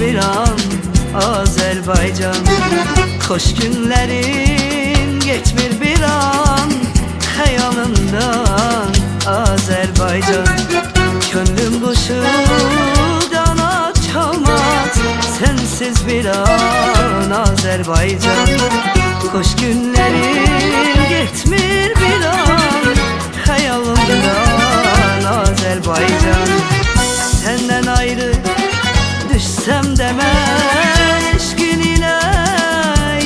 bir an Azerbaycan. Hoş günlerin geçmir bir an hayalımdan Azerbaycan. Gönlüm kuşu kanat çalmaz sensiz bir an Azerbaycan. Hoş günlerin geçmir bir an hayalımdan Azerbaycan. Senden ayrı düşsem de ben eşkin ile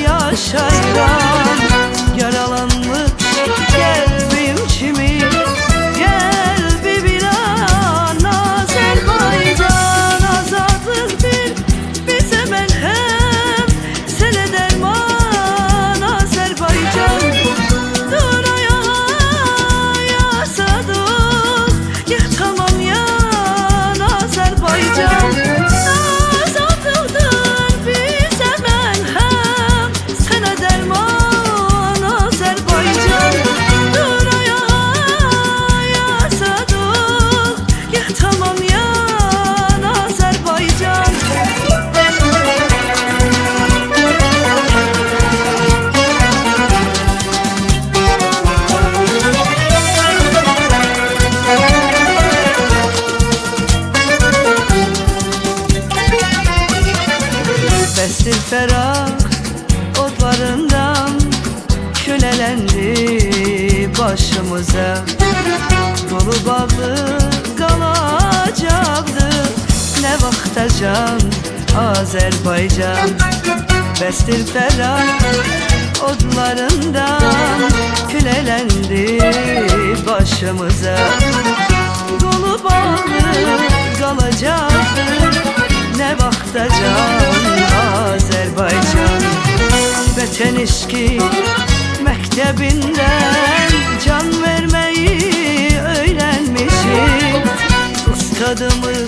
yaşayram. Yaralanmış kalbim kimi gel bir an Azerbaycan. Azadlıktır bize merhem sene derman Azerbaycan. Dur ayağa ya Sadık ya tamam yan Azerbaycan. Bestir ferah otlarından kölelendi başımıza. Dolu bağlı kalacaktı ne vaktacan Azerbaycan. Bestir ferah otlarından kölelendi başımıza. Dolu bağlı kalacaktı ne vaktacan Azerbaycan. Vətən eşki mektebinden can vermeyi öğrenmişim. Ustadımı